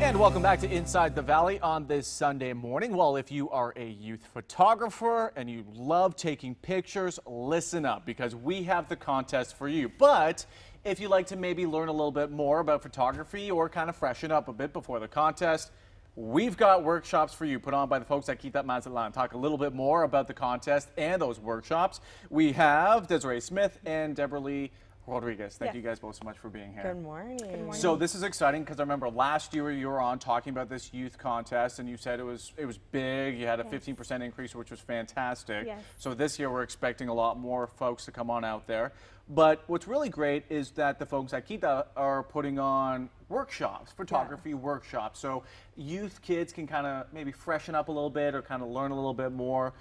And welcome back to Inside the Valley on this Sunday morning. Well, if you are a youth photographer and you love taking pictures, listen up because we have the contest for you. But if you'd like to maybe learn a little bit more about photography or kind of freshen up a bit before the contest, we've got workshops for you put on by the folks at Quinta Mazatlan. Talk a little bit more about the contest and those workshops. We have Desiree Smith and Deborah Lee Rodriguez. Thank you guys both so much for being here. Good morning. Good morning. So this is exciting because I remember last year you were on talking about this youth contest and you said it was big. You had a 15% increase, which was fantastic. Yes. So this year we're expecting a lot more folks to come on out there. But what's really great is that the folks at Quinta are putting on workshops, photography workshops. So youth kids can kind of maybe freshen up a little bit or kind of learn a little bit more.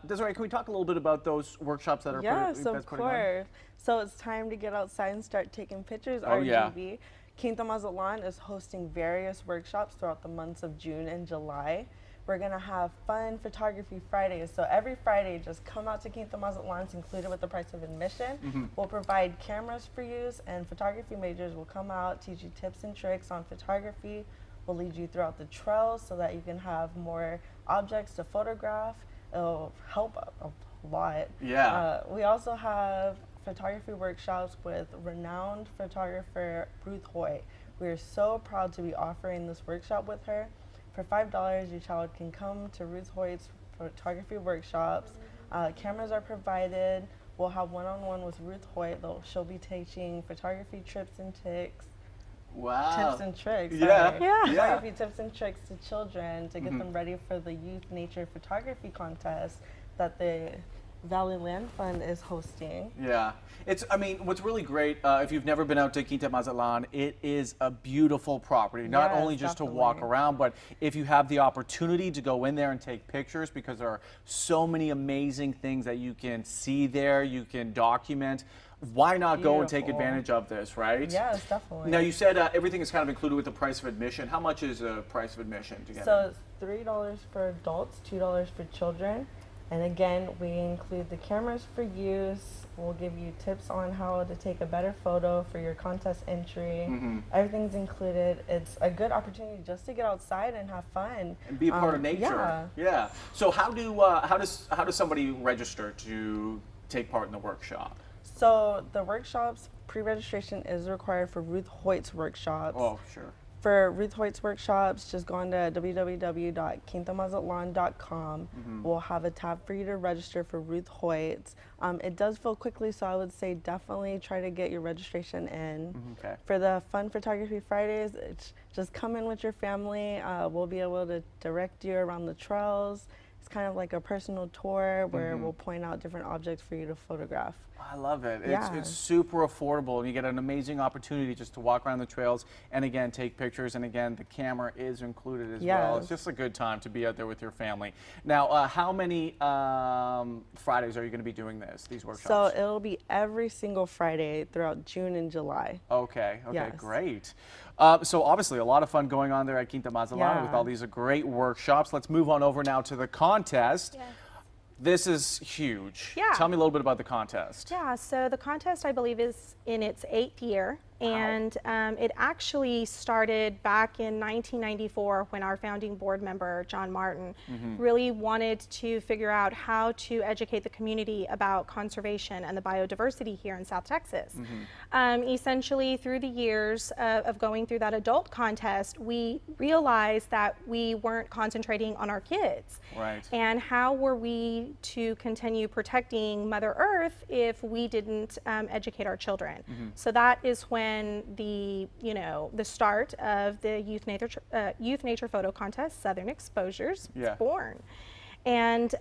Desiree, can we talk a little bit about those workshops that are Yes, putting of course. So it's time to get outside and start taking pictures. Oh, yeah. RGB. Quinta Mazatlan is hosting various workshops throughout the months of June and July. We're going to have fun photography Fridays. So every Friday, just come out to Quinta Mazatlan. It's included with the price of admission. We'll provide cameras for use, and photography majors will come out, teach you tips and tricks on photography. We'll lead you throughout the trails so that you can have more objects to photograph. It'll help a lot. Yeah. We also have photography workshops with renowned photographer Ruth Hoyt. We are so proud to be offering this workshop with her. For $5, your child can come to Ruth Hoyt's photography workshops. Cameras are provided. We'll have one-on-one with Ruth Hoyt. She'll be teaching photography tips and tricks. Wow. Tips and tricks. Yeah. Sorry. Yeah. Photography tips and tricks to children to get them ready for the Youth Nature Photography Contest that the Valley Land Fund is hosting. Yeah. I mean, what's really great, if you've never been out to Quinta Mazatlan, it is a beautiful property. Not Yes, only just definitely. to walk around, but if you have the opportunity to go in there and take pictures, because there are so many amazing things that you can see there, you can document. Why not go and take Beautiful. advantage of this, right? Yes, definitely. Now, you said everything is kind of included with the price of admission. How much is the price of admission to get in? So it's $3 for adults, $2 for children. And again, we include the cameras for use. We'll give you tips on how to take a better photo for your contest entry. Everything's included. It's a good opportunity just to get outside and have fun. And be a part of nature. Yeah. Yeah. So how does somebody register to take part in the workshop? So the workshops, pre-registration is required for Ruth Hoyt's workshops. Oh, sure. For Ruth Hoyt's workshops, just go on to www.quintamazatlan.com. We'll have a tab for you to register for Ruth Hoyt's. It does fill quickly, so I would say definitely try to get your registration in. Okay. For the Fun Photography Fridays, just come in with your family. We'll be able to direct you around the trails. It's kind of like a personal tour where we'll point out different objects for you to photograph. I love it. Yeah. It's super affordable, and you get an amazing opportunity just to walk around the trails and again take pictures. And again, the camera is included as well. It's just a good time to be out there with your family. Now, how many Fridays are you going to be doing these workshops? So it'll be every single Friday throughout June and July. Okay, Yes. great. So obviously a lot of fun going on there at Quinta Mazatlan with all these great workshops. Let's move on over now to the contest. Yes. This is huge. Yeah. Tell me a little bit about the contest. Yeah, so the contest, I believe, is in its 8th year. And it actually started back in 1994 when our founding board member, John Martin, really wanted to figure out how to educate the community about conservation and the biodiversity here in South Texas. Essentially, through the years of going through that adult contest, we realized that we weren't concentrating on our kids. Right. And how were we to continue protecting Mother Earth if we didn't educate our children? So that is when the start of the Youth Nature Photo Contest, Southern Exposures, was born. And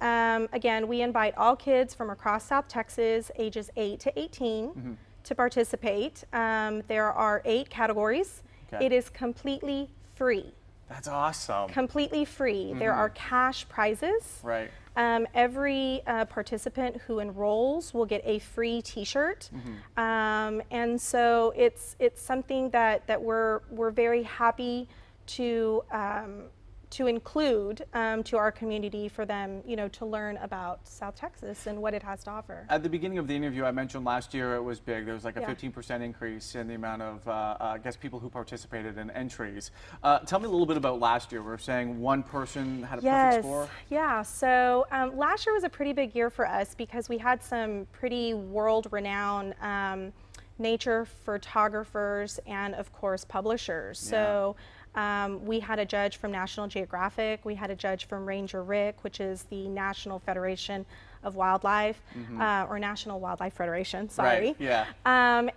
again, we invite all kids from across South Texas, ages 8 to 18, to participate. There are 8 categories. It is completely free. That's awesome. Completely free. There are cash prizes. Right. Every participant who enrolls will get a free T-shirt, and so it's something that we're very happy to to include to our community for them, to learn about South Texas and what it has to offer. At the beginning of the interview, I mentioned last year it was big. There was like a Yeah. 15% increase in the amount of, I guess, people who participated in entries. Tell me a little bit about last year. We're saying one person had a perfect score. Yeah. So last year was a pretty big year for us because we had some pretty world-renowned nature photographers and, of course, publishers. Yeah. So we had a judge from National Geographic. We had a judge from Ranger Rick, which is the National Federation of Wildlife, or National Wildlife Federation, sorry. Right, yeah.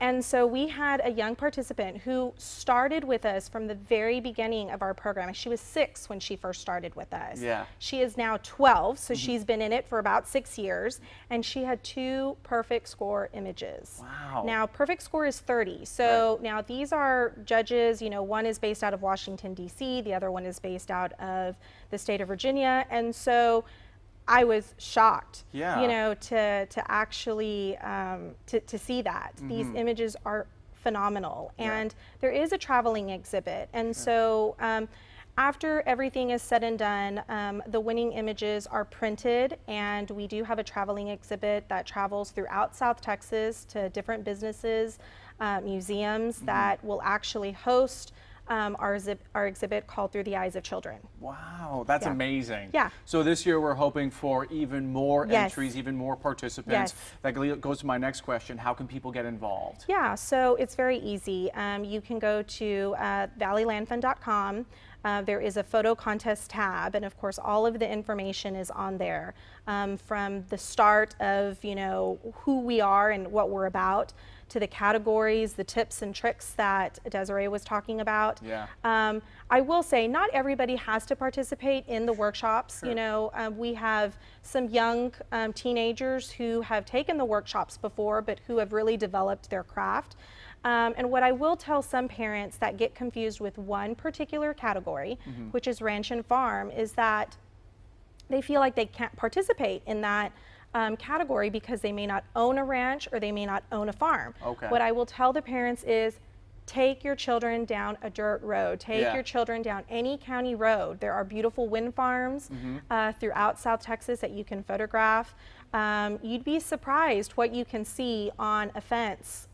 And so we had a young participant who started with us from the very beginning of our program. She was 6 when she first started with us. Yeah. She is now 12, so she's been in it for about 6 years, and she had 2 perfect score images. Wow. Now, perfect score is 30. So now these are judges, one is based out of Washington, D.C., the other one is based out of the state of Virginia, and so I was shocked, Yeah. to actually to see that. These images are phenomenal, and there is a traveling exhibit, and so after everything is said and done, the winning images are printed, and we do have a traveling exhibit that travels throughout South Texas to different businesses, museums that will actually host our exhibit called Through the Eyes of Children. Wow, that's amazing. Yeah. So this year we're hoping for even more Yes. entries, even more participants. Yes. That goes to my next question. How can people get involved? Yeah, so it's very easy. You can go to valleylandfund.com. There is a photo contest tab, and of course all of the information is on there, from the start of who we are and what we're about, to the categories, the tips and tricks that Desiree was talking about. Yeah. I will say not everybody has to participate in the workshops. Sure. We have some young teenagers who have taken the workshops before, but who have really developed their craft. And what I will tell some parents that get confused with one particular category, which is ranch and farm, is that they feel like they can't participate in that category because they may not own a ranch or they may not own a farm. Okay. What I will tell the parents is take your children down a dirt road. Take your children down any county road. There are beautiful wind farms throughout South Texas that you can photograph. You'd be surprised what you can see on a fence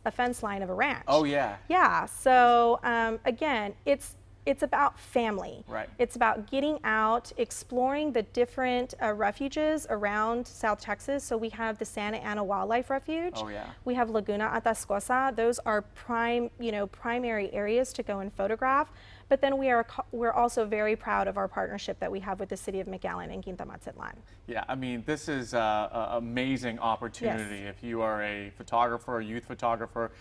line of a ranch. Oh yeah. Yeah, so again, it's about family. Right. It's about getting out, exploring the different refuges around South Texas. So we have the Santa Ana Wildlife Refuge. Oh yeah. We have Laguna Atascosa. Those are primary areas to go and photograph. But then we're also very proud of our partnership that we have with the city of McAllen and Quinta Mazatlan. Yeah, I mean, this is an amazing opportunity. Yes. If you are a photographer, a youth photographer,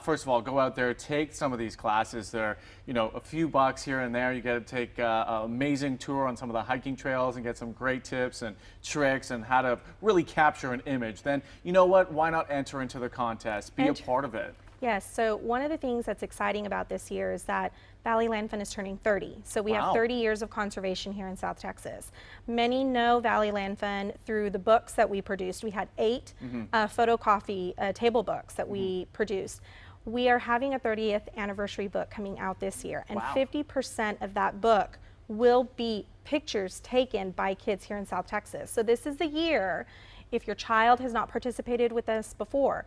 first of all, go out there, take some of these classes. They're, a few bucks here and there. You get to take an amazing tour on some of the hiking trails and get some great tips and tricks and how to really capture an image. Then, you know what? Why not enter into the contest? Be a part of it. Yes, so one of the things that's exciting about this year is that Valley Land Fund is turning 30. So we have 30 years of conservation here in South Texas. Many know Valley Land Fund through the books that we produced. We had 8 photo coffee table books that we produced. We are having a 30th anniversary book coming out this year, and 50% of that book will be pictures taken by kids here in South Texas. So this is the year, if your child has not participated with us before,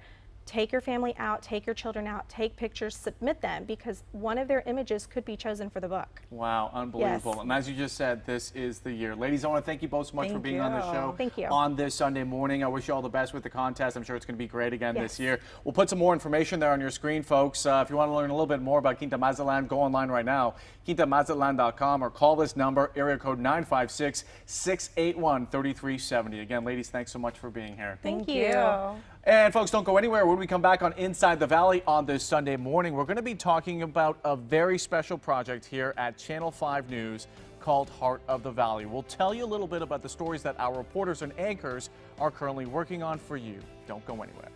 take your family out, take your children out, take pictures, submit them, because one of their images could be chosen for the book. Wow, unbelievable. Yes. And as you just said, this is the year. Ladies, I want to thank you both so much for being on the show. Thank you. On this Sunday morning. I wish you all the best with the contest. I'm sure it's going to be great again this Yes. year. We'll put some more information there on your screen, folks. If you want to learn a little bit more about Quinta Mazatlan, go online right now, quintamazatlan.com, or call this number, area code 956-681-3370. Again, ladies, thanks so much for being here. Thank you. And folks, don't go anywhere. When we come back on Inside the Valley on this Sunday morning, we're going to be talking about a very special project here at Channel 5 News called Heart of the Valley. We'll tell you a little bit about the stories that our reporters and anchors are currently working on for you. Don't go anywhere.